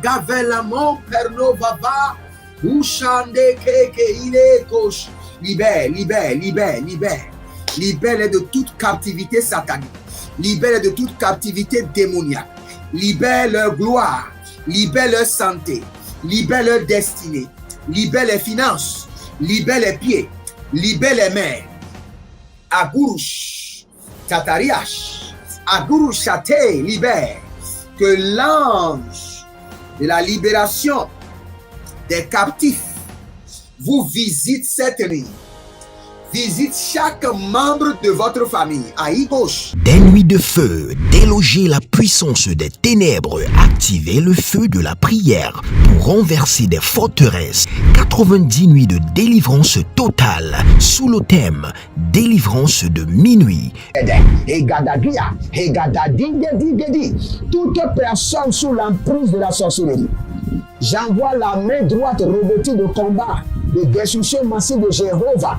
Agavelamo pernovava. Ushande keke ile kosh. Libère de toute captivité satanique. Libère de toute captivité démoniaque. Libère leur gloire. Libère leur santé. Libère leur destinée. Libère les finances. Libère les pieds. Libère les mains. Agurush. Tatariash. Agurush Chate. Libère. Que l'ange de la libération des captifs vous visite cette nuit. Visite chaque membre de votre famille. Aïe gauche. Des nuits de feu, déloger la puissance des ténèbres, activer le feu de la prière pour renverser des forteresses. 90 nuits de délivrance totale sous le thème délivrance de minuit. Toute personne sous l'emprise de la sorcellerie, j'envoie la main droite revêtue de combat, de destruction massive de Jéhovah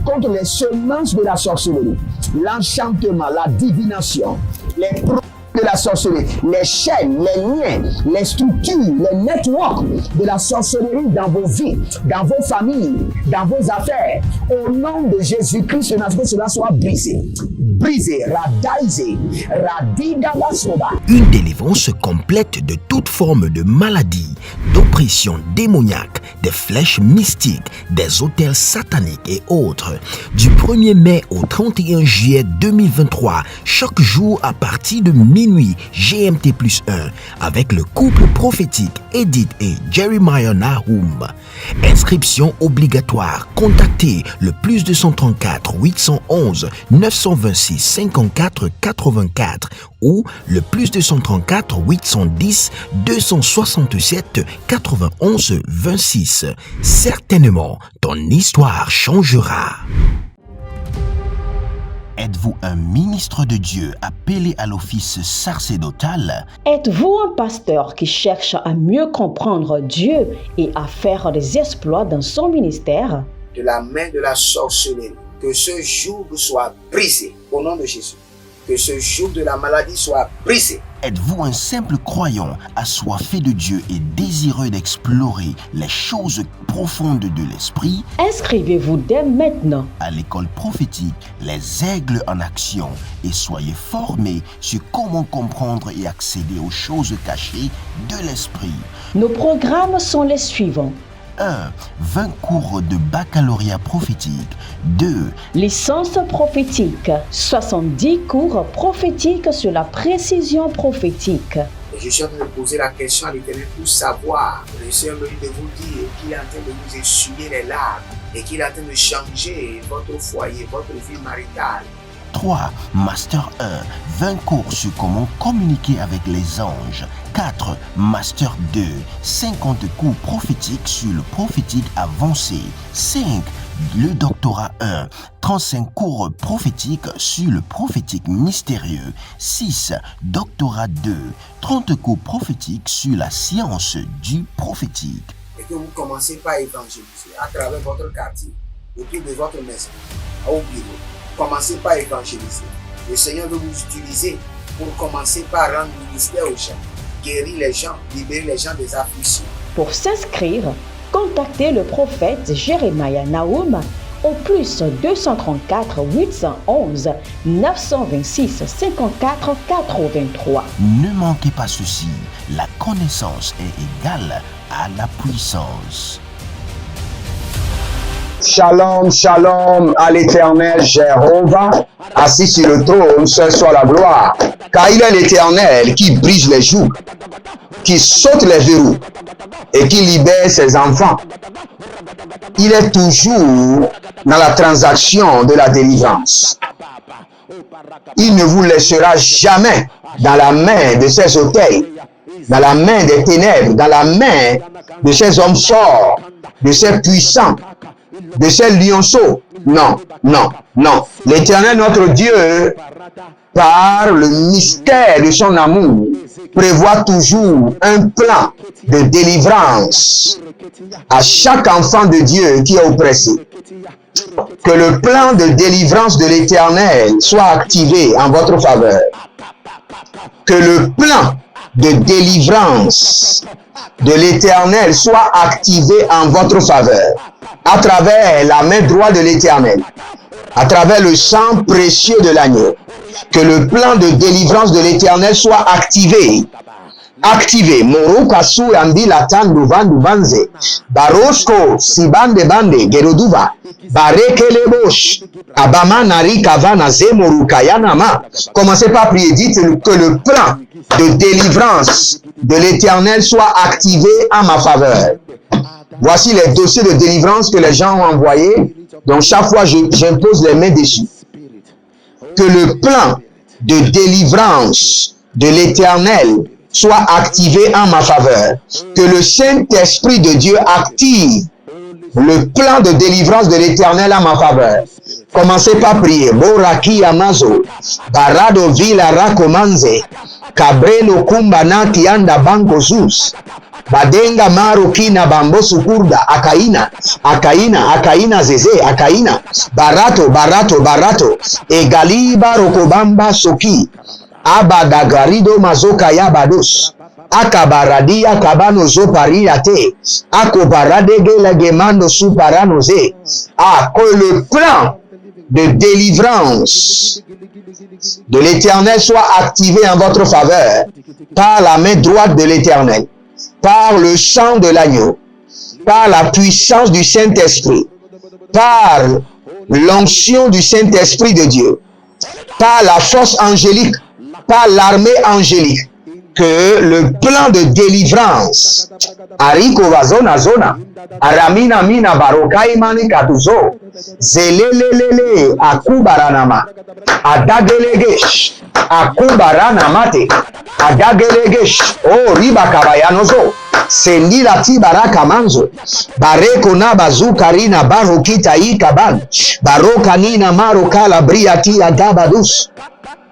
contre les semences de la sorcellerie, l'enchantement, la divination, les produits de la sorcellerie, les chaînes, les liens, les structures, les networks de la sorcellerie dans vos vies, dans vos familles, dans vos affaires. Au nom de Jésus-Christ, que cela soit brisé. Brisé, radaisé, radidabasoba. Une délivrance complète de toute forme de maladie, d'oppression démoniaque, des flèches mystiques, des autels sataniques et autres. Du 1er mai au 31 juillet 2023, chaque jour à partir de minuit GMT+1, avec le couple prophétique Edith et Jeremiah Nahum. Inscription obligatoire. Contactez le +234 811 926 54 84 ou le +234 810 267 91 26. Certainement, ton histoire changera. Êtes-vous un ministre de Dieu appelé à l'office sacerdotal? Êtes-vous un pasteur qui cherche à mieux comprendre Dieu et à faire des exploits dans son ministère? De la main de la sorcellerie, que ce joug soit brisé au nom de Jésus. Que ce joug de la maladie soit brisé. Êtes-vous un simple croyant assoiffé de Dieu et désireux d'explorer les choses profondes de l'esprit? Inscrivez-vous dès maintenant À l'école prophétique Les Aigles en Action et soyez formés sur comment comprendre et accéder aux choses cachées de l'esprit. Nos programmes sont les suivants. 1. 20 cours de baccalauréat prophétique. 2. Licence prophétique. 70 cours prophétiques sur la précision prophétique. Je suis en train de poser la question à l'Éternel pour savoir. Le Seigneur me dit de vous dire qu'il est en train de vous essuyer les larmes et qu'il est en train de changer votre foyer, votre vie maritale. 3. Master 1. 20 cours sur comment communiquer avec les anges. 4. Master 2. 50 cours prophétiques sur le prophétique avancé. 5. Le doctorat 1. 35 cours prophétiques sur le prophétique mystérieux. 6. Doctorat 2. 30 cours prophétiques sur la science du prophétique. Et que vous commencez par évangéliser à travers votre quartier, autour de votre maison, au bureau. Commencez par évangéliser. Le Seigneur veut vous utiliser pour commencer par rendre ministère aux gens, guérir les gens, libérer les gens des afflictions. Pour s'inscrire, contactez le prophète Jeremiah Nahum au +234 811 926 54 83. Ne manquez pas ceci, la connaissance est égale à la puissance. Shalom, shalom à l'Éternel Jéhovah, assis sur le trône, seul soit la gloire. Car il est l'Éternel qui brise les jougs, qui saute les verrous et qui libère ses enfants. Il est toujours dans la transaction de la délivrance. Il ne vous laissera jamais dans la main de ces autels, dans la main des ténèbres, dans la main de ces hommes forts, de ces puissants, de ces lionceaux. Non, non, non. L'Éternel, notre Dieu, par le mystère de son amour, prévoit toujours un plan de délivrance à chaque enfant de Dieu qui est oppressé. Que le plan de délivrance de l'Éternel soit activé en votre faveur. Que le plan de délivrance de l'Éternel soit activé en votre faveur, à travers la main droite de l'Éternel, à travers le sang précieux de l'agneau. Que le plan de délivrance de l'Éternel soit activé. Activé. Morokasu andi latandu vandu banze. Barosko sibande bande geroduva. Barekele bosh. Abama nari kavana zemorukayanama. Commencez par prier. Dites que le plan de délivrance de l'Éternel soit activé en ma faveur. Voici les dossiers de délivrance que les gens ont envoyés. Donc chaque fois, j'impose les mains dessus. Que le plan de délivrance de l'Éternel soit activé en ma faveur. Que le Saint-Esprit de Dieu active le plan de délivrance de l'Éternel en ma faveur. Commencez par prier. Boraki Amazo, Barado Villa Rakomanze, Cabrelo Kumbana Kianda Banco Zus, Badenga Marukina Bambo Sukurda, Akaina Zeze, Akaina, Barato, Egaliba Rokobamba Soki, Abadagarido Mazoka Yabados, Akabaradia Kabano Zopariate, Akobaradege Lagemando Suparanoze. Que le plan de délivrance de l'Éternel soit activé en votre faveur par la main droite de l'Éternel, par le sang de l'agneau, par la puissance du Saint-Esprit, par l'onction du Saint-Esprit de Dieu, par la force angélique, par l'armée angélique. Que le plan de délivrance, Ariko Vazona Zona, Aramina Mina Barokai Mani Katuzo, Zelelelele, Akubaranama, Adagelegesh, Akubaranamate, Adagelegesh, Oh Riba Kabayanozo, Sendila Tibaraka Manzo, Bareko Nabazu Karina Barokita Ikaban, Barokanina Marokala Briati Agabadus.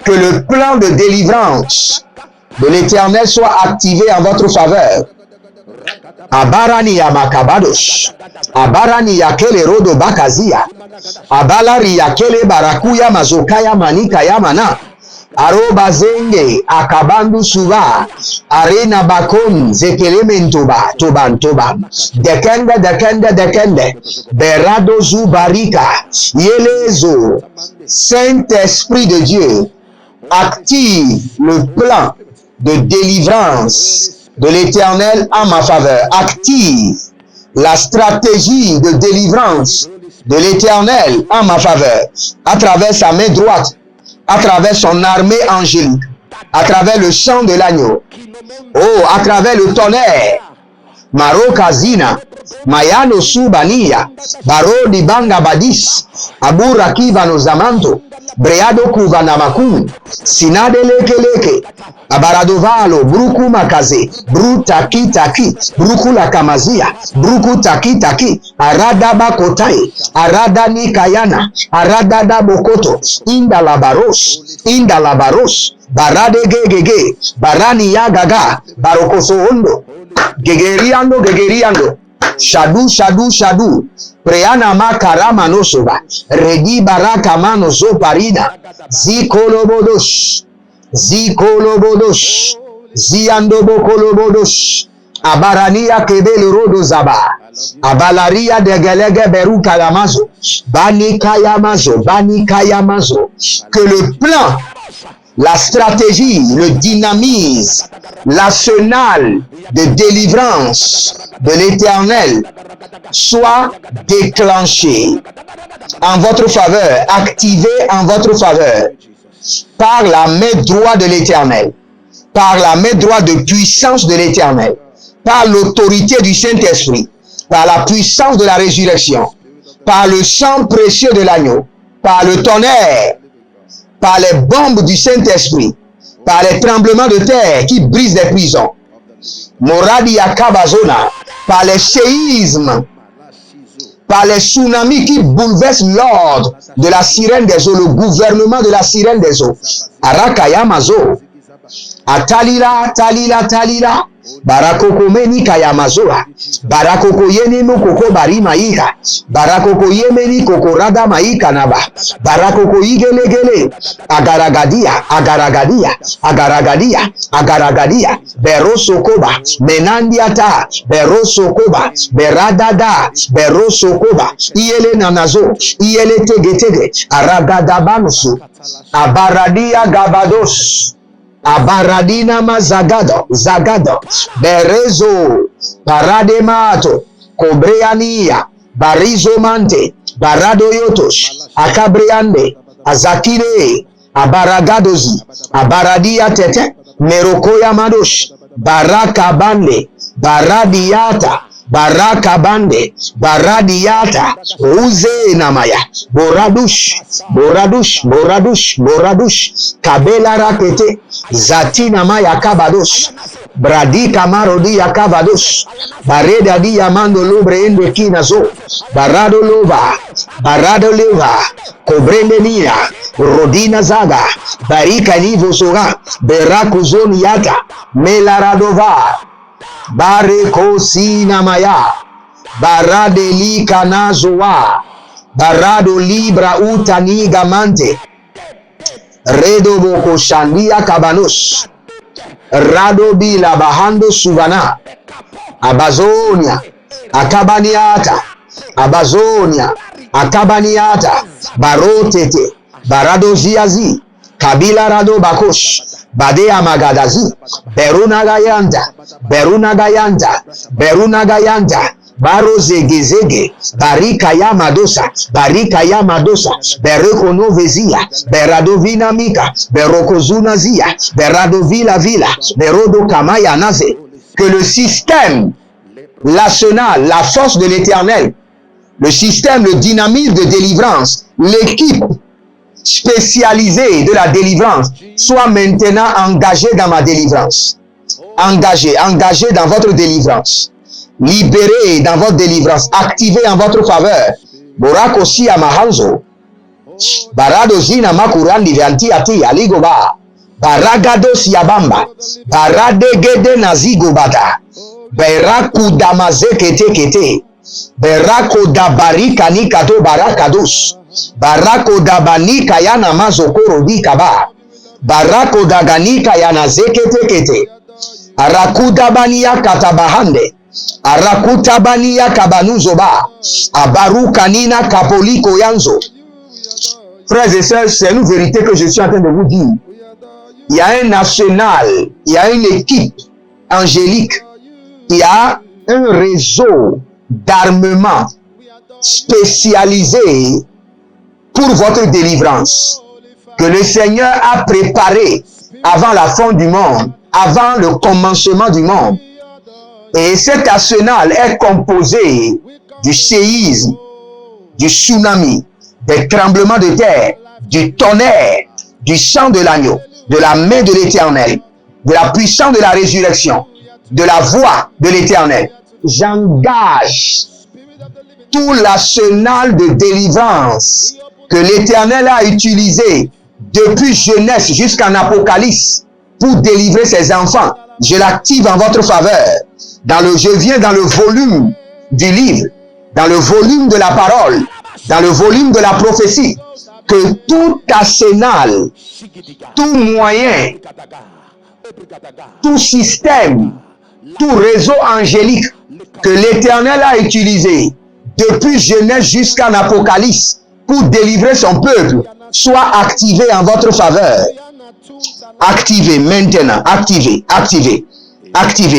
Que le plan de délivrance de l'Éternel soit activé en votre faveur. Abarani ya makabadosh, abarani ya kele rodo bakazia, abalari ya kele barakuya mazokaya manika ya mana, aroba zenge akabandu suba, arena bakon zekelementoba, toban, dekende, berado zubarika, yelezo, Saint-Esprit de Dieu, active le plan de délivrance de l'Éternel en ma faveur. Active la stratégie de délivrance de l'Éternel en ma faveur. À travers sa main droite, à travers son armée angélique, à travers le sang de l'agneau, à travers le tonnerre. Marokazina, Mayano Subania, Barodi Banga Badis, Abura Kivano Zamanto, Breado Kuvanamakum, Sinade Leke, Abaradovalo, Bruku Makaze, Brutaki, Bruku Lakamazia, Bruku Taki, Aradaba Kotai, Aradani Kayana, Aradada Bokoto, Indalabaros, Barade Gege, Barani Yagaga, Barokoso Hondo, Gegeriando, Shadu, Preana Makarama Nosoba, Regi Baraka Mano Zoparina, Zikolobodos, Ziandobokolobodos, Abarania Kebel Rodo Zaba, Abalaria de Gelege Beru Kalamazo, Bani Kayamazo, que le plan, la stratégie, le dynamisme, l'arsenal de délivrance de l'Éternel soit déclenché en votre faveur, activé en votre faveur par la main droite de l'Éternel, par la main droite de puissance de l'Éternel, par l'autorité du Saint-Esprit, par la puissance de la résurrection, par le sang précieux de l'agneau, par le tonnerre, par les bombes du Saint-Esprit, par les tremblements de terre qui brisent les prisons, Moradi Akabazona, par les séismes, par les tsunamis qui bouleversent l'ordre de la sirène des eaux, le gouvernement de la sirène des eaux, Arakayamazo, Atalila, Barakoko meni kayamazoa, Barakoko yeni mukoko bari maika, Barakoko yemeni kokorada maika naba, Barakoko igelegele, Agaragadia, berosokoba, menandiata, berosokoba, beradada, berosokoba, iele nanazo, iele tegetege, aragadabanusu, abaradia gabados, abaradina mazagado, zagado, berezo, parademato, cobreania, barizomante, baradoyotos, akabriande, azakire, abaragadozi, abaradia tete, merokoya madosh, barakabande, baradiata, barakabande, baradiata, uze namaya, boradush, boradush, boradush, boradush, kabela rakete, zatina maya kabadosh, bradi kamarodi yakabadosh, bareda di yamando lobre ende kinazo, barado lova, kobrende nia, rodina zaga, barika nivo soga, berakuzoni yata, melaradova, bareko sina maya, barade li kanazoa, barado libra utani gamante, redo boko shandia kabanos, rado bila bahando suvana, abazonia, akabaniata, abazonia, akabaniata, barotete, barado ziazi, kabila rado bakosh, badea magadazi, berunagayanda, berunagayanda, berunagayanda, baro zegezege, barika ya madosa, bereko novezia, beradovina mika, berokozuna zia, beradovila vila, berodo kamaya naze. Que le système, l'arsenal, la force de l'Éternel, le système, le dynamisme de délivrance, l'équipe spécialisée de la délivrance soit maintenant engagée dans ma délivrance. Engagée dans votre délivrance. Libérée dans votre délivrance. Activée en votre faveur. Borakosi amahanzo. Baradozina makurandi vianti ati aligoba. Baragados yabamba. Baradegede nazigobata. Beraku damazekete kete. Berako dabarika nikato barakados. Barako dabanika yana mazokoro dikaba. Barako daganika yana zekete kete. Arakudabania katabahande. Arakutabania kabanuzoba. Abarukanina kapoliko yanzo. Frères et sœurs, c'est une vérité que je suis en train de vous dire. Il y a un national, il y a une équipe angélique, il y a un réseau d'armement spécialisé pour votre délivrance que le Seigneur a préparé avant la fin du monde, avant le commencement du monde. Et cet arsenal est composé du séisme, du tsunami, des tremblements de terre, du tonnerre, du sang de l'agneau, de la main de l'Éternel, de la puissance de la résurrection, de la voix de l'Éternel. J'engage tout l'arsenal de délivrance que l'Éternel a utilisé depuis Genèse jusqu'en Apocalypse pour délivrer ses enfants. Je l'active en votre faveur. Je viens dans le volume du livre, dans le volume de la parole, dans le volume de la prophétie, que tout arsenal, tout moyen, tout système, tout réseau angélique que l'Éternel a utilisé depuis Genèse jusqu'en Apocalypse pour délivrer son peuple soit activé en votre faveur. Activé maintenant, activé,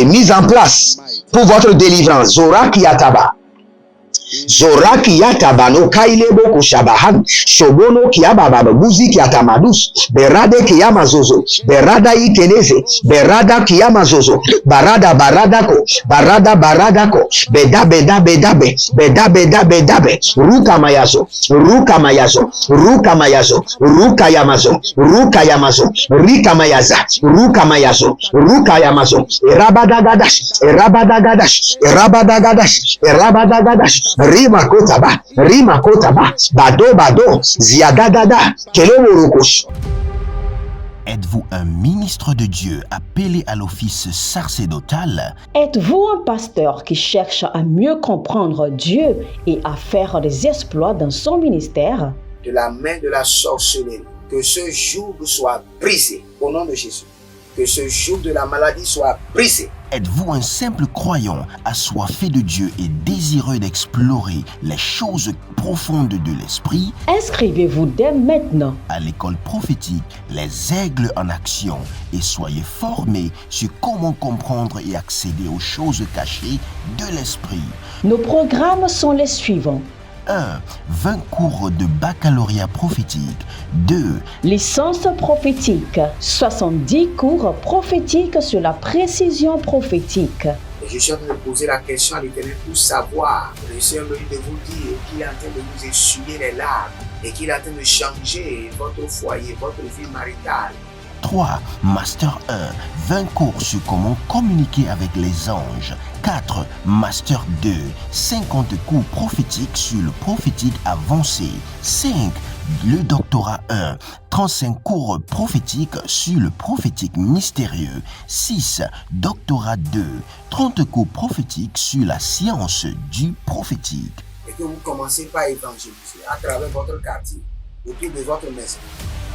mise en place pour votre délivrance. Zoraki Yataba. Zoraki Yatabano Kailebo Kushabahan Shobono Kiababa Buzi Kiatamadus Berade Kiamazozo Berada Ikeneze Berada Kiamazozo Barada Baradako Baradako Bedabe Ruka Mayazo Rika Yamazo Rika Mayazo Erabadagadash Rima kotaba, bado, ziadadada, kelomorokosh. Êtes-vous un ministre de Dieu appelé à l'office sacerdotal? Êtes-vous un pasteur qui cherche à mieux comprendre Dieu et à faire des exploits dans son ministère? De la main de la sorcellerie, que ce joug soit brisé au nom de Jésus. que ce joug de la maladie soit brisé. Êtes-vous un simple croyant assoiffé de Dieu et désireux d'explorer les choses profondes de l'esprit? Inscrivez-vous dès maintenant À l'école prophétique Les Aigles en Action et soyez formés sur comment comprendre et accéder aux choses cachées de l'esprit. Nos programmes sont les suivants. 1. 20 cours de baccalauréat prophétique. 2. Licence prophétique. 70 cours prophétiques sur la précision prophétique. Et je suis en train de poser la question à l'Éternel pour savoir. Le Seigneur me dit de vous dire qu'il est en train de vous essuyer les larmes et qu'il est en train de changer votre foyer, votre vie maritale. 3. Master 1. 20 cours sur comment communiquer avec les anges. 4. Master 2. 50 cours prophétiques sur le prophétique avancé. 5. Le doctorat 1. 35 cours prophétiques sur le prophétique mystérieux. 6. Doctorat 2. 30 cours prophétiques sur la science du prophétique. Et que vous commencez par évangéliser à travers votre quartier, autour de votre maison,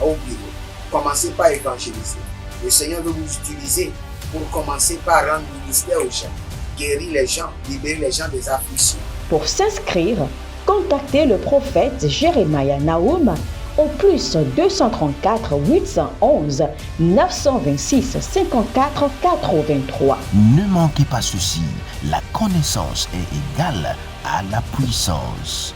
au bureau. Commencez par évangéliser. Le Seigneur veut vous utiliser pour commencer par rendre ministère aux gens, guérir les gens, libérer les gens des afflictions. Pour s'inscrire, contactez le prophète Jérémia Naoum au plus 234 811 926 54 83. Ne manquez pas ceci, la connaissance est égale à la puissance.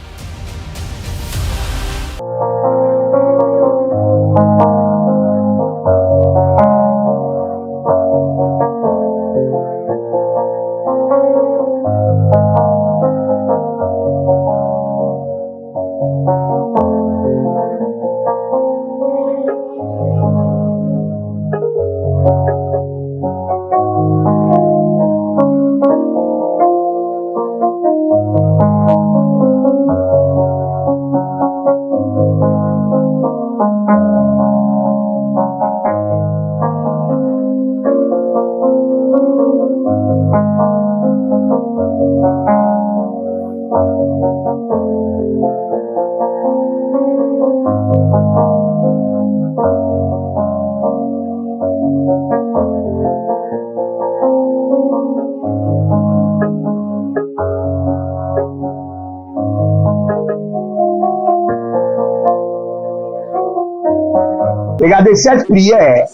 Regardez, cette prière,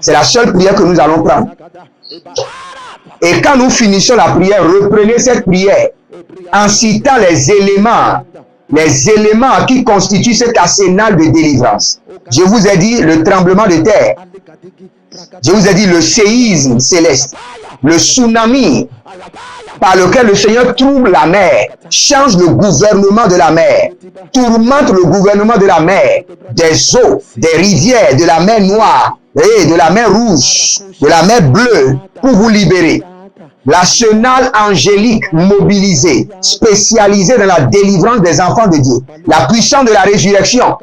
c'est la seule prière que nous allons prendre. Et quand nous finissons la prière, reprenez cette prière en citant les éléments qui constituent cet arsenal de délivrance. Je vous ai dit le tremblement de terre. Je vous ai dit le séisme céleste, le tsunami par lequel le Seigneur trouble la mer, change le gouvernement de la mer, tourmente le gouvernement de la mer, des eaux, des rivières, de la mer Noire, et de la mer Rouge, de la mer Bleue, pour vous libérer. L'arsenal angélique mobilisé, spécialisé dans la délivrance des enfants de Dieu, la puissance de la résurrection,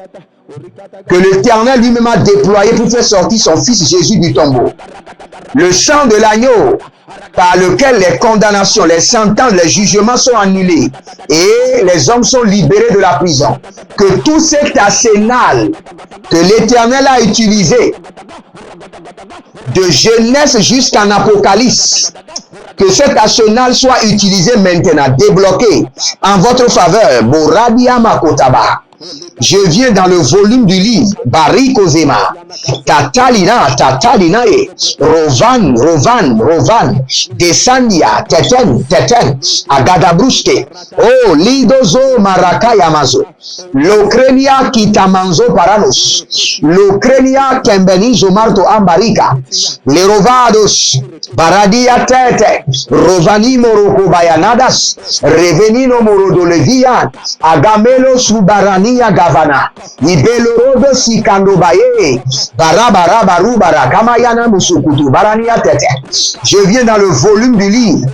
que l'Éternel lui-même a déployé pour faire sortir son Fils Jésus du tombeau. Le sang de l'agneau par lequel les condamnations, les sentences, les jugements sont annulés et les hommes sont libérés de la prison. Que tout cet arsenal que l'Éternel a utilisé de Genèse jusqu'en Apocalypse, que cet arsenal soit utilisé maintenant, débloqué en votre faveur. Boradia Makotaba. Je viens dans le volume du livre Bariko Zema, Tatalina, Rovan, Desandia, Teten, Agadabruste, Oh, Lidozo Marakaya Mazo, Locrenia Kitamanzo Paranos, Locrenia Kembenizo Marto Ambarika, Le Rovados, Baradia Tete, Rovani Moroko Bayanadas, Revenino Morodolevian, Agamelo Subarani Gavana, Ibelorodo Sikandobaye, Barabara Barubara, Kamayana Musukutu, Barania Tete. Je viens dans le volume du livre.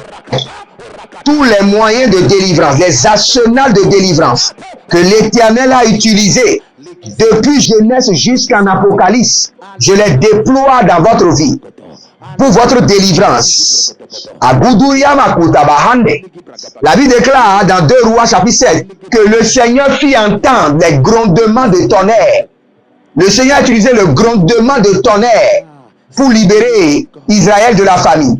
Tous les moyens de délivrance, les arsenals de délivrance que l'Éternel a utilisés depuis Genèse jusqu'en Apocalypse, je les déploie dans votre vie pour votre délivrance. La Bible déclare dans 2 Rois chapitre 7 que le Seigneur fit entendre les grondements de tonnerre. Le Seigneur a utilisé le grondement de tonnerre pour libérer Israël de la famine.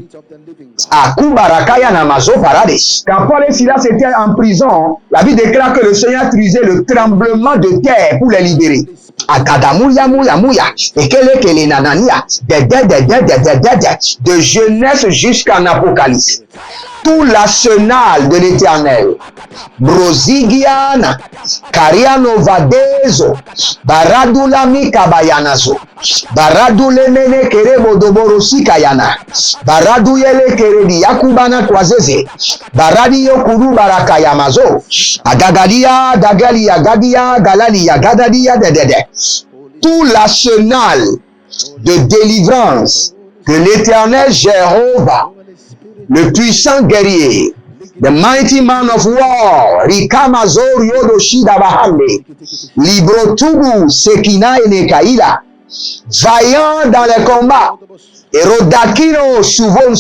Akubarakaya namazo parades. Quand Paul et Silas étaient en prison, la Bible déclare que le Seigneur utilisait le tremblement de terre pour les libérer. Akadamuya muya muya. Ekele kele nanania. De Genèse jusqu'en Apocalypse. Tout l'arsenal de l'Éternel. Brosigiana. Kariano vadezo. Baradulami kabayanazo. Baradulemene kerebo doborosi kayana. Baraduyele keredi yakubana kwazeze. Baradi yokuru barakayamazo. Agagalia dagalia gadia galalia gadadia dedede. Tout l'arsenal de délivrance que l'Éternel Jéhovah, le puissant guerrier, the mighty man of war, Rikamazor Yodoshi Dabahande, Librotubu Sekina Enekaila, vaillant dans les combats, et Rodakino Souvon,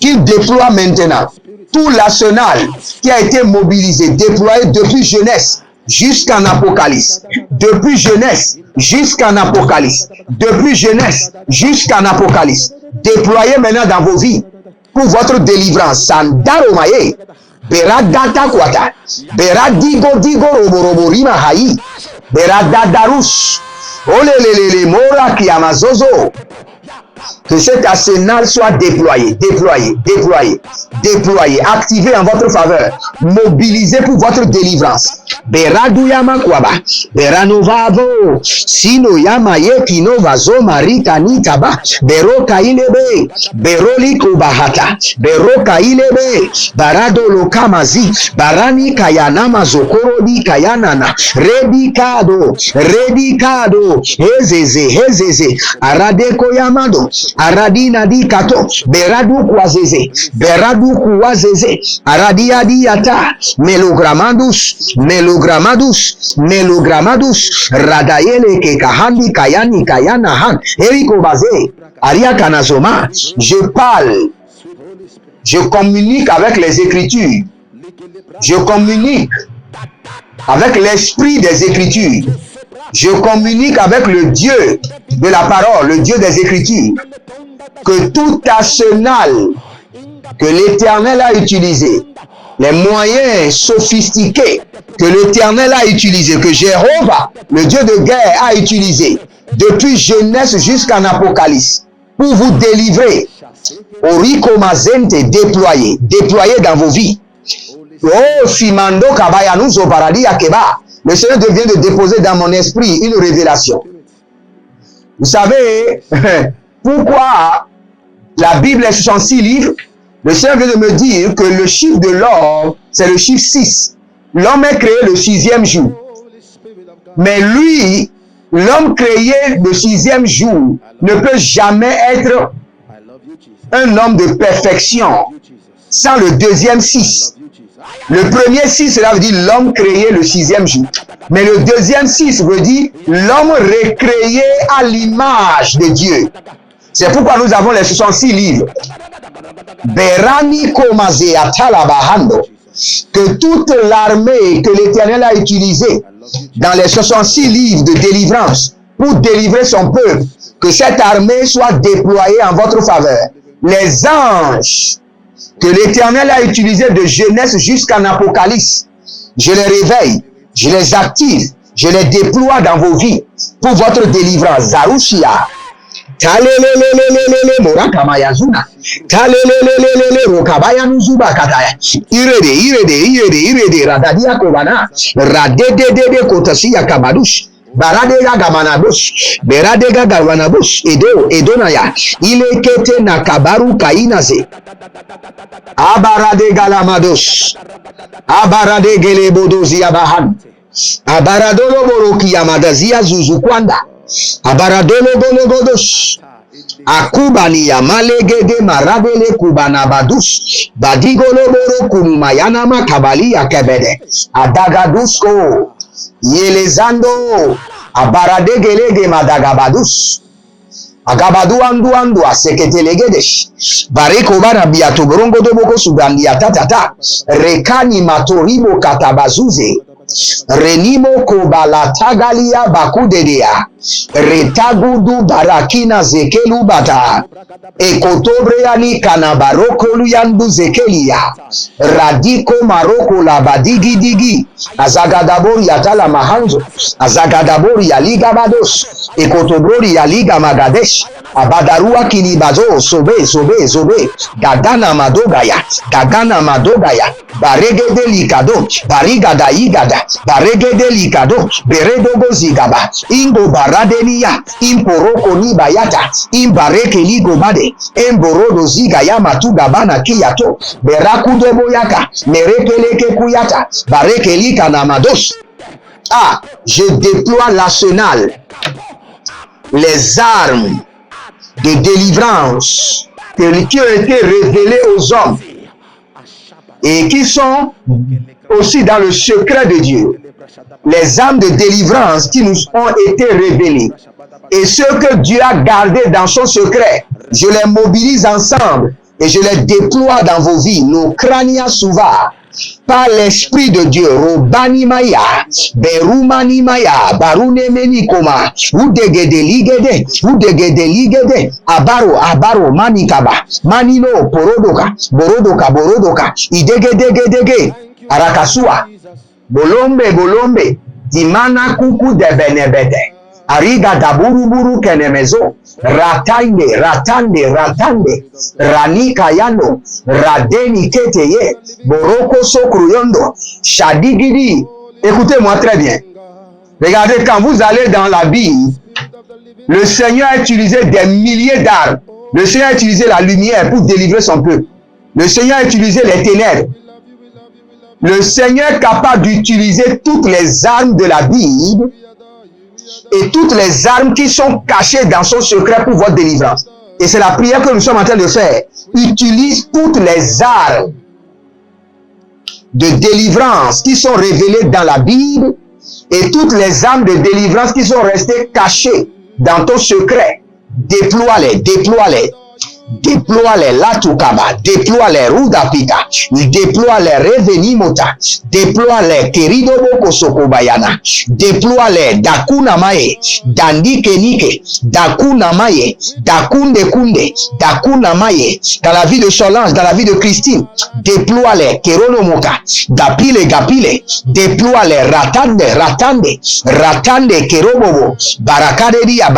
qu'il déploie maintenant. Tout l'arsenal qui a été mobilisé, déployé depuis jeunesse jusqu'en Apocalypse. Depuis jeunesse jusqu'en Apocalypse. Depuis jeunesse jusqu'en Apocalypse. Déployé maintenant dans vos vies pour votre délivrance. Sandaromaye. Beradata kwata. Beradigo roboroborima haï. Beradadarush. Olelelele mora kiamazozo. Que cet arsenal soit déployé, activé en votre faveur, mobilisé pour votre délivrance. Beraduyama kwaba, Beranovavo, Sino Yamaye Kino Vazo Marika Nikaba, Beroka Ilebe, Beroli Kubahata, Beroka Ilebe, Barado Lokamazi, Barani Kayanama Zokorodi Kayanana, Redikado, Hezeze, Aradeko Yamado, Aradina di kato, beradu kuwazeze, aradia diata, melogramadus, radayele ke kahandi kayana han, eriko baze, aria kanazoma. Je communique avec les Écritures, je communique avec l'esprit des Écritures. Je communique avec le Dieu de la parole, le Dieu des Écritures, que tout arsenal que l'Éternel a utilisé, les moyens sophistiqués que l'Éternel a utilisé, que Jéhovah, le Dieu de guerre, a utilisé, depuis Genèse jusqu'en Apocalypse, pour vous délivrer, Oriko Mazente, déployé dans vos vies. Oh, Simando Kabayanuzo Paradis Akeba. Le Seigneur vient de déposer dans mon esprit une révélation. Vous savez pourquoi la Bible est 66 livres? Le Seigneur vient de me dire que le chiffre de l'homme, c'est le chiffre 6. L'homme est créé le 6e jour. Mais lui, l'homme créé le 6e jour, ne peut jamais être un homme de perfection sans le deuxième 6. Le premier 6, cela veut dire l'homme créé le 6e jour. Mais le deuxième 6 veut dire l'homme recréé à l'image de Dieu. C'est pourquoi nous avons les 66 livres. Berani Komaze Atalabahando. Que toute l'armée que l'Éternel a utilisée dans les 66 livres de délivrance pour délivrer son peuple, que cette armée soit déployée en votre faveur. Les anges que l'Éternel a utilisé de Genèse jusqu'en Apocalypse, je les réveille, je les active, je les déploie dans vos vies pour votre délivrance. Zarushia. Talelelelelele morakamayazuna. Talelelelelele rokabayanuzuba kataya. Irede radadia kobana. Radedede kotasiya kabadush. Baradega gamanabush, beradega garwanabush, edonaya, ilekete nakabaru kainaze, abaradega lamados, abaradege lebodozi abahan, abaradolo boroki yamadazia zuzukwanda, abaradolo bologodos, akubani yamalege maradele kubanabadus, badigolo boro kumayana makabali yakebede, adagadusko, Yelezando abaradegelege madagabadus agabadu andu aseketelegedesh bareko bara biato brongo doboko sugandia tatata rekani matoribo katabazuze Renimo kobala tagalia bakudedea. Retagudu barakina zekelu bata. Ekotobreani kanabaroko luyandu zekelia. Radiko maroko la badigi digi. Azagadabori yatala mahanzo. Azagadabori yaliga bados. Ekotobori yaliga magadesh. Abadarua kinibazo sobe sobe sobe. Gagana madogaya. Gagana madogaya. Baregede likado. Barigada igada. Baregede likado. Beredogo zigaba. Ingo baradenia. Imporoko ni bayata. Imbareke ligo bade. Emborodo zigaya matugabana kiyato. Berakude boyaka. Merekeleke kuyata. Bareke lika namados. Ah, je déploie l'arsenal. Les armes de délivrance qui ont été révélées aux hommes et qui sont aussi dans le secret de Dieu. Les armes de délivrance qui nous ont été révélées et ceux que Dieu a gardés dans son secret, je les mobilise ensemble et je les déploie dans vos vies. Nos crâniens souvent par l'Esprit de Dieu, Robani Maya, Berumani Maya, Barune Menikoma, Udegede Ligede, Abaro, Manikaba, Manino, Borodoka, Idegedegedege, Arakasua, Bolombe, Dimana Kuku de Benebete, Ariga Daburuburu Kenemezo, Ratande, Rani Kayano, Radeni Keteye, Boroko Sokruyondo, Shadigidi. Écoutez-moi très bien. Regardez, quand vous allez dans la Bible, le Seigneur a utilisé des milliers d'armes. Le Seigneur a utilisé la lumière pour délivrer son peuple. Le Seigneur a utilisé les ténèbres. Le Seigneur est capable d'utiliser toutes les armes de la Bible et toutes les armes qui sont cachées dans son secret pour votre délivrance. Et c'est la prière que nous sommes en train de faire. Utilise toutes les armes de délivrance qui sont révélées dans la Bible et toutes les armes de délivrance qui sont restées cachées dans ton secret. Déploie-les. Déploie-les Latukaba, déploie-les Rudapika, déploie-les Revenimota, déploie-les Keridobo Sokobayana, déploie-les Dakuna Mae, Dandike Nike, Dakuna Mae, Dakunde Kunde, Dakuna Mae, dans la vie de Solange, dans la vie de Christine, déploie-les Keronomoka, Gapile, déploie-les Ratande, Kerobobo, Barakaderia,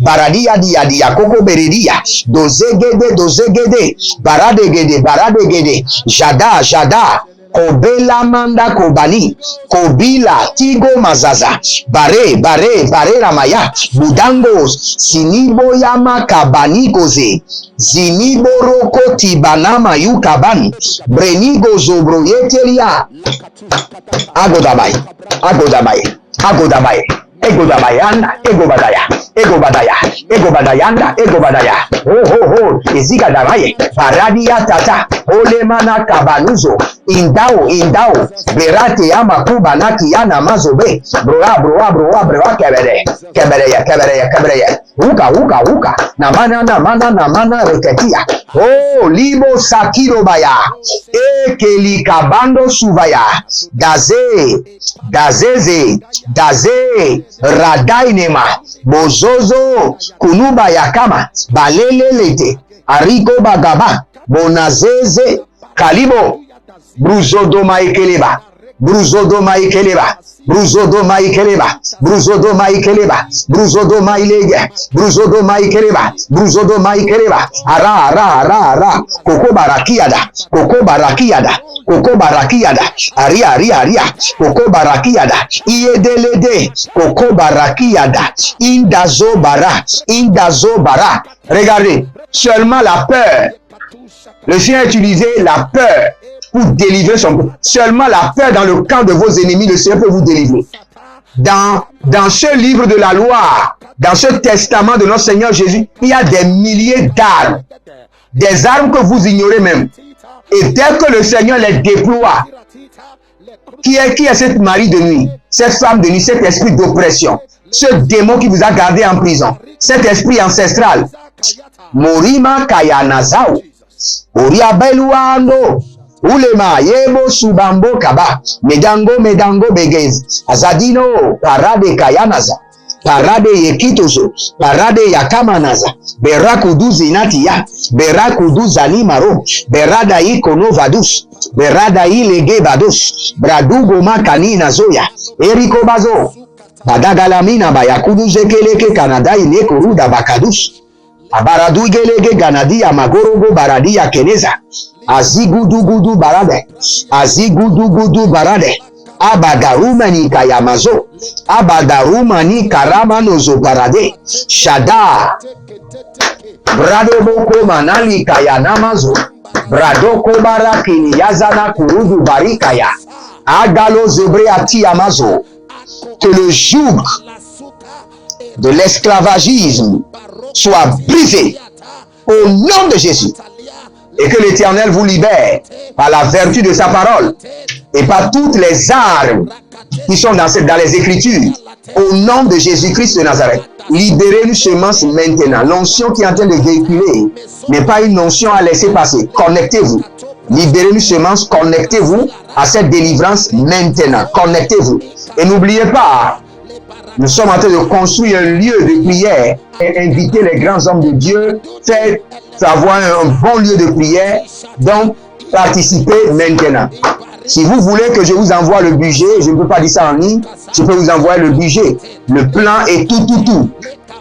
Baradia dia koko beredia, dozegede, baradegede, jada, Kobela manda kobani, Kobila tigo mazaza, bare ramaya, Budangos, Sinibo yama kabani goze, Ziniboroko tibanama yukaban, Brenigo zobroyeteria, Agodabai, Egobadaya, Ezigadabaye, Paradia tata, Olemana kabanuzo, Indao, Berate yama kubanaki yana mazobe, broa kebere, Uka, namana reketia, Oh, libo sakiro baya, Kelikabando suvaya, Dazeze, Radainema, Bozozo, Kunuba yakama, Balelelete, Ariko bagaba, Bonazeze, Kalibo, Bruzodo maikeleba, Ara, Koko barakiada, Aria, Koko barakiada, Iedelede, Koko barakiada, Indazo bara. Regardez, seulement la peur. Le Seigneur a utilisé la peur pour délivrer son peuple. Seulement la peur dans le camp de vos ennemis, le Seigneur peut vous délivrer. Dans ce livre de la loi, dans ce testament de notre Seigneur Jésus, il y a des milliers d'armes. Des armes que vous ignorez même. Et dès que le Seigneur les déploie, qui est cette Marie de nuit, cette femme de nuit, cet esprit d'oppression, ce démon qui vous a gardé en prison, cet esprit ancestral, Morima Kayanazao, Oria beluando. Ulema yebo subambo kaba. Medango begez. Azadino parade kayanaza. Parade yekitozo. Parade yakamanaza. Berakudu zinatia. Berakudu zalimaro. Berada ikono vadus. Berada ilege badus. Bradugo makanina zoya. Eriko bazo. Badagalamina bayakudu zekeleke Canada ineko ruda bakadus. Abaradu gelege ganadi amagorogo baradi ya keneza. Azigudugudu barade. Azigudugudu barade. Abadarumani kayamazo. Abadarumani karamanozo barade. Shada. Bradoboko manali kayanamazo. Bradoko barakini yazana kurudu barikaya. Agalo zebreati amazo. Que le joug de l'esclavagisme soit brisé au nom de Jésus et que l'Éternel vous libère par la vertu de sa parole et par toutes les armes qui sont dans les Écritures au nom de Jésus-Christ de Nazareth. Libérez-nous semence maintenant. L'onction qui est en train de véhiculer n'est pas une onction à laisser passer. Connectez-vous. Libérez-nous semence, connectez-vous à cette délivrance maintenant. Connectez-vous. Et n'oubliez pas, nous sommes en train de construire un lieu de prière et inviter les grands hommes de Dieu, faire avoir un bon lieu de prière. Donc, participez maintenant. Si vous voulez que je vous envoie le budget, je ne peux pas dire ça en ligne, je peux vous envoyer le budget, le plan et tout.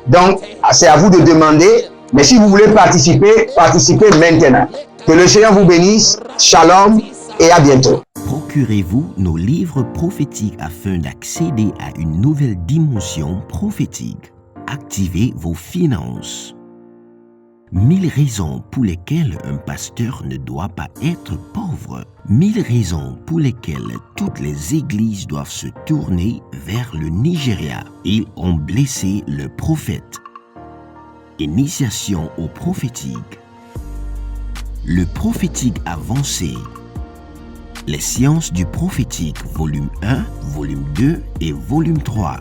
Donc, c'est à vous de demander. Mais si vous voulez participer, participez maintenant. Que le Seigneur vous bénisse. Shalom et à bientôt. Procurez-vous nos livres prophétiques afin d'accéder à une nouvelle dimension prophétique. Activez vos finances. 1000 raisons pour lesquelles un pasteur ne doit pas être pauvre. 1000 raisons pour lesquelles toutes les églises doivent se tourner vers le Nigeria. Ils ont blessé le prophète. Initiation au prophétique. Le prophétique avancé. Les sciences du prophétique, volume 1, volume 2 et volume 3.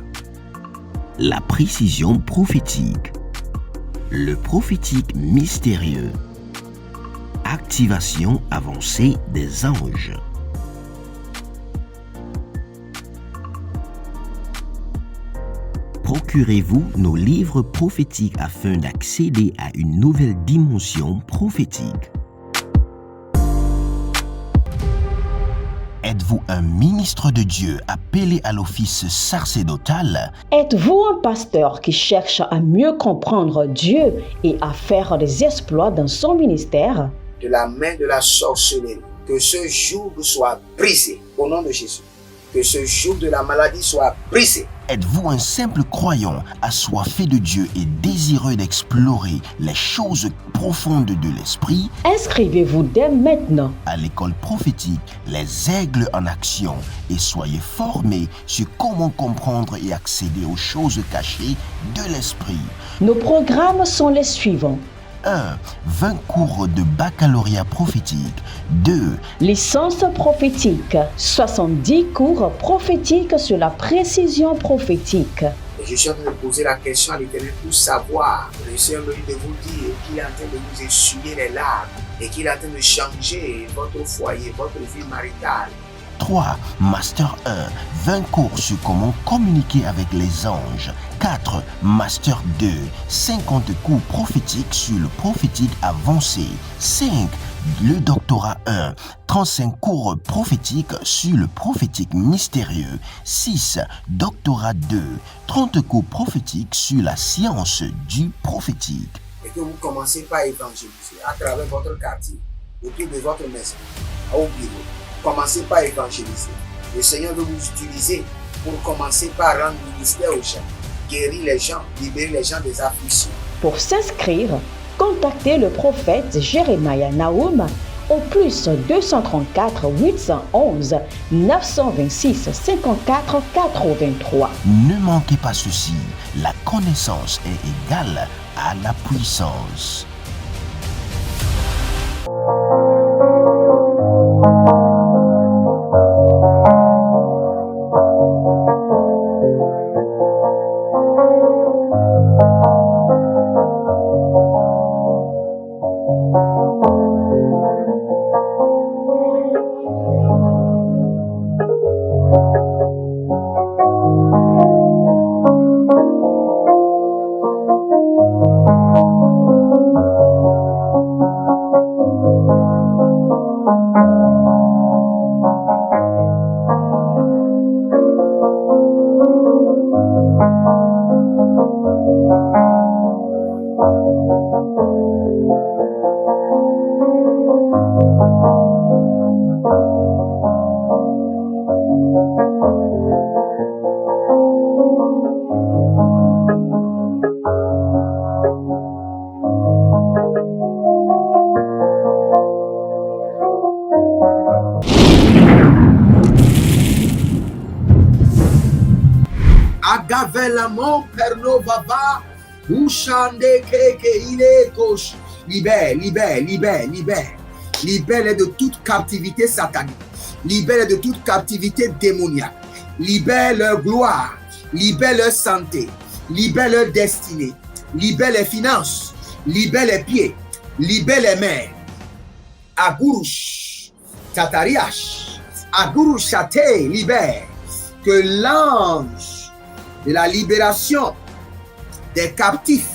La précision prophétique. Le prophétique mystérieux. Activation avancée des anges. Procurez-vous nos livres prophétiques afin d'accéder à une nouvelle dimension prophétique. Êtes-vous un ministre de Dieu appelé à l'office sacerdotal? Êtes-vous un pasteur qui cherche à mieux comprendre Dieu et à faire des exploits dans son ministère? De la main de la sorcellerie, que ce joug soit brisé au nom de Jésus. Que ce joug de la maladie soit brisé. Êtes-vous un simple croyant assoiffé de Dieu et désireux d'explorer les choses profondes de l'esprit? Inscrivez-vous dès maintenant À l'école prophétique Les Aigles en Action et soyez formés sur comment comprendre et accéder aux choses cachées de l'esprit. Nos programmes sont les suivants. 1. 20 cours de baccalauréat prophétique. 2. Licence prophétique. 70 cours prophétiques sur la précision prophétique. Et je suis en train de poser la question à l'Éternel pour savoir. Le Seigneur me dit de vous dire qu'il est en train de vous essuyer les larmes et qu'il est en train de changer votre foyer, votre vie maritale. 3. Master 1. 20 cours sur comment communiquer avec les anges. 4. Master 2. 50 cours prophétiques sur le prophétique avancé. 5. Le doctorat 1. 35 cours prophétiques sur le prophétique mystérieux. 6. Doctorat 2. 30 cours prophétiques sur la science du prophétique. Et que vous commencez par évangéliser à travers votre quartier, autour de votre maison, au bureau. Commencez par évangéliser. Le Seigneur veut vous utiliser pour commencer par rendre ministère aux gens, guérir les gens, libérer les gens des afflictions. Pour s'inscrire, contactez le prophète Jérémia Nahum au plus 234 811 926 54 83. Ne manquez pas ceci, la connaissance est égale à la puissance. Agavelamon pernovava. Ushande keke ile kosh. Libère, libère, libère, libère. Libère de toute captivité satanique. Libère de toute captivité démoniaque. Libère leur gloire. Libère leur santé. Libère leur destinée. Libère les finances. Libère les pieds. Libère les mains. Agurush. Tatariash. Agurush Chate. Libère. Que l'ange de la libération des captifs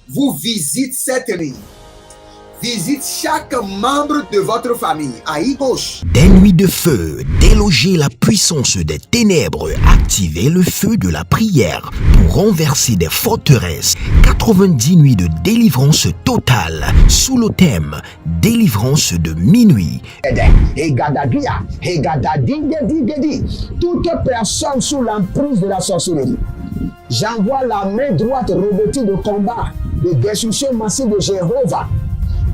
vous visite cette nuit. Visite chaque membre de votre famille. Aïe gauche. Des nuits de feu, déloger la puissance des ténèbres, activer le feu de la prière pour renverser des forteresses. 90 nuits de délivrance totale sous le thème délivrance de minuit. Toute personne sous l'emprise de la sorcellerie, j'envoie la main droite revêtue de combat, de destruction massive de Jéhovah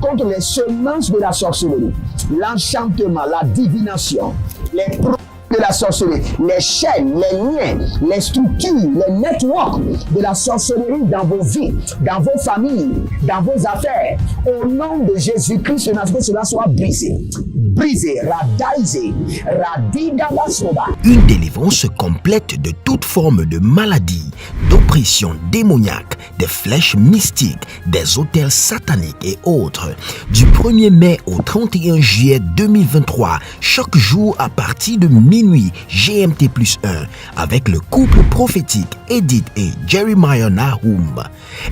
contre les semences de la sorcellerie, l'enchantement, la divination, les produits de la sorcellerie, les chaînes, les liens, les structures, les networks de la sorcellerie dans vos vies, dans vos familles, dans vos affaires. Au nom de Jésus-Christ, que cela soit brisé. Brisé, radaisé, radidabasoba. Une délivrance complète de toute forme de maladie, d'oppression démoniaque, des flèches mystiques, des autels sataniques et autres. Du 1er mai au 31 juillet 2023, chaque jour à partir de minuit GMT+1, avec le couple prophétique Edith et Jeremiah Nahum.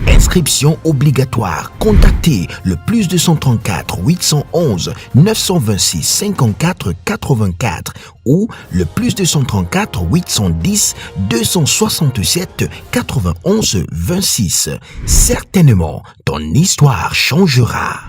Inscription obligatoire. Contactez le +234 811 926 54 84 ou le +234 810 267 91 26. Certainement, ton histoire changera.